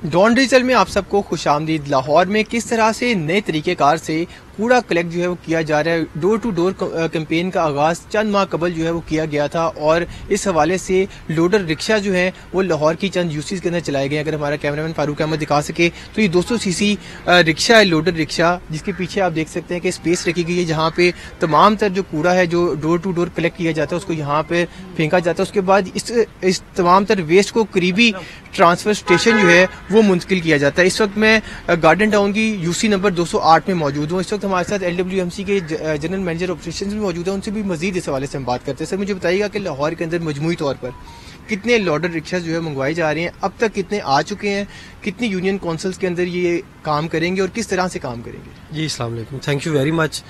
Don digital में आप सबको खुश आमदीद। लाहौर में किस तरह से नए तरीके कार से कूड़ा कलेक्ट जो है वो किया जा रहा है। डोर टू डोर कैंपेन का आगाज चंद माह कबल जो है वो किया गया था और इस हवाले से लोडर रिक्शा जो है वो लाहौर की चंद यूसीज के अंदर चलाए गए। अगर हमारा कैमरामैन फारूक अहमद दिखा सके तो ये 200 सीसी रिक्शा है, लोडर रिक्शा, जिसके पीछे आप देख सकते हैं कि स्पेस रखी गई है जहाँ पे तमाम तर जो कूड़ा है जो डोर टू डोर कलेक्ट किया जाता है उसको यहाँ पे फेंका जाता है। उसके बाद इस तमाम तर वेस्ट को करीबी ट्रांसफर स्टेशन जो है वो मुंतकिल किया जाता है। इस वक्त मैं गार्डन टाउन की यूसी नंबर 208 में मौजूद हूँ। इस वक्त हमारे साथ LWMC के जनरल मैनेजर ऑपरेशंस भी मौजूद है, उनसे भी मजीद इस हवाले से हम बात करते हैं। सर मुझे बताइएगा कि लाहौर के अंदर मजमूई तौर पर कितने लोडर रिक्शा जो है मंगवाए जा रहे हैं, अब तक कितने आ चुके हैं, कितनी यूनियन काउंसिल्स के अंदर ये काम करेंगे और किस तरह से काम करेंगे? जी अस्सलाम वालेकुम, थैंक यू वेरी मच।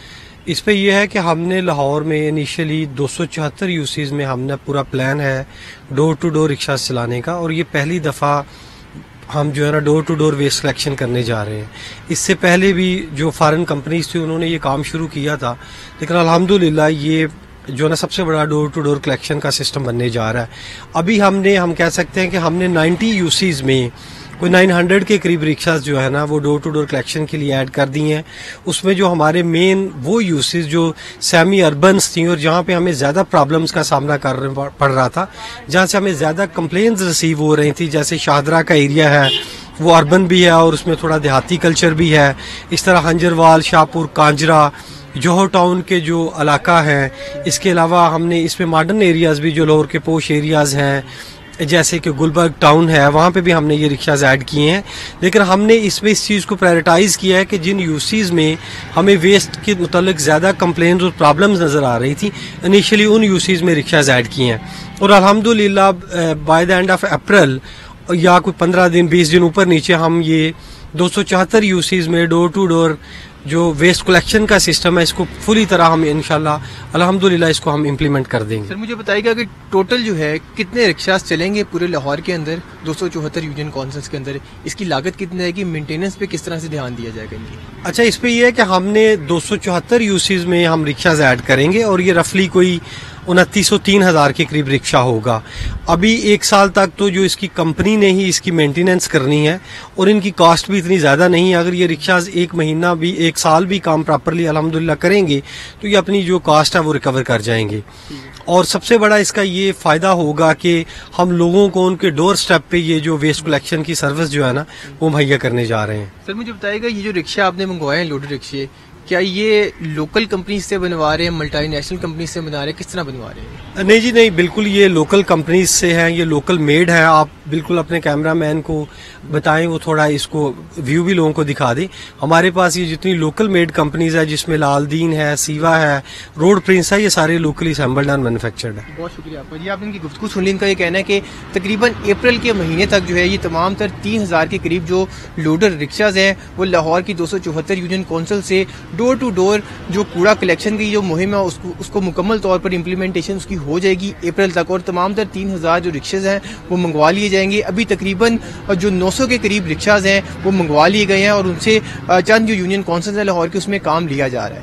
इस पे ये है कि हमने लाहौर में इनिशियली 274 यूसीज में हमने पूरा प्लान है डोर टू डोर रिक्शा चलाने का, और ये पहली दफ़ा हम जो है ना door to door waste collection करने जा रहे हैं। इससे पहले भी जो फॉरेन कंपनीज थी उन्होंने ये काम शुरू किया था, लेकिन अल्हम्दुलिल्लाह ये जो ना सबसे बड़ा डोर टू डोर कलेक्शन का सिस्टम बनने जा रहा है। अभी हम कह सकते हैं कि हमने 90 यूसीज में कोई 900 के करीब रिक्शाज जो है ना वो डोर टू डोर कलेक्शन के लिए ऐड कर दी हैं। उसमें जो हमारे मेन वो यूसेज जो सेमी अर्बन्स थी और जहाँ पे हमें ज़्यादा प्रॉब्लम्स का सामना करना पड़ रहा था, जहाँ से हमें ज़्यादा कंप्लेंट्स रिसीव हो रही थी, जैसे शाहदरा का एरिया है वो अर्बन भी है और उसमें थोड़ा देहाती कल्चर भी है। इस तरह हंजरवाल, शाहपुर, कांजरा, जोहर टाउन के जो इलाका है, इसके अलावा हमने इसमें मॉडर्न एरियाज़ भी जो लाहौर के पोश एरियाज़ हैं जैसे कि गुलबर्ग टाउन है, वहाँ पे भी हमने ये रिक्शाज ऐड किए हैं। लेकिन हमने इसमें इस चीज़ को प्रायोरिटाइज़ किया है कि जिन यूसीज़ में हमें वेस्ट के मुतालिक ज़्यादा कंप्लेंट्स और प्रॉब्लम्स नज़र आ रही थी, इनिशियली उन यूसीज़ में रिक्शाज ऐड किए हैं। और अल्हम्दुलिल्लाह by the end of April या कोई 15 दिन 20 दिन ऊपर नीचे हम ये 274 यूसीज़ में डोर टू डोर जो वेस्ट कलेक्शन का सिस्टम है इसको पूरी तरह हम इंशाल्लाह अल्हम्दुलिल्लाह इसको हम इम्प्लीमेंट कर देंगे। सर मुझे बताइएगा कि टोटल जो है कितने रिक्शास चलेंगे पूरे लाहौर के अंदर 274 यूनियन काउंसिल्स के अंदर, इसकी लागत कितनी रहेगी, मेंटेनेंस पे किस तरह से ध्यान दिया जाएगा इनकी? अच्छा, इस पे ये है कि हमने 274 यूसीज में हम रिक्शाज ऐड करेंगे और ये रफली कोई 2903,000 के करीब रिक्शा होगा। अभी एक साल तक तो जो इसकी कंपनी ने ही इसकी मेंटेनेंस करनी है और इनकी कॉस्ट भी इतनी ज़्यादा नहीं है। अगर ये रिक्शाज एक महीना भी एक साल भी काम प्रॉपरली अल्हम्दुलिल्लाह करेंगे तो ये अपनी जो कॉस्ट है वो रिकवर कर जाएंगे। और सबसे बड़ा इसका ये फ़ायदा होगा कि हम लोगों को उनके डोर स्टेप पे ये जो वेस्ट कलेक्शन की सर्विस जो है ना वो मुहैया करने जा रहे हैं। सर मुझे बताइएगा ये जो रिक्शा आपने मंगवाए हैं लोडर रिक्शे, क्या ये लोकल कंपनी से बनवा रहे हैं, मल्टीनेशनल कंपनी से बना रहे हैं, किस तरह बनवा रहे हैं? नहीं जी नहीं, बिल्कुल ये लोकल कंपनीज से हैं, ये लोकल मेड है। आप बिल्कुल अपने कैमरामैन को बताएं वो थोड़ा इसको व्यू भी लोगों को दिखा दे। हमारे पास ये जितनी लोकल मेड कंपनीज है जिसमें लालदीन है, सीवा है, रोड प्रिंस है, ये सारे लोकली असेंबल्ड एंड मैन्युफैक्चर्ड है। बहुत शुक्रिया आपका जी। आपने इनकी गुफ्तगू सुन ली। इनका ये कहना है कि तकरीबन अप्रैल के महीने तक जो है ये तमाम तर 3000 के करीब जो लोडर रिक्शाज हैं वो लाहौर की 274 यूनियन काउंसिल से डोर टू डोर जो कूड़ा कलेक्शन की जो मुहिम है उसको मुकम्मल तौर पर इम्प्लीमेंटेशन उसकी हो जाएगी अप्रैल तक, और तमाम तर 3000 जो रिक्शाज हैं वो मंगवा लिए जाएंगे। अभी तकरीबन जो 900 के करीब रिक्शाज हैं वो मंगवा लिए गए हैं और उनसे चंद जो यूनियन काउंसिल है लाहौर के उसमें काम लिया जा रहा है।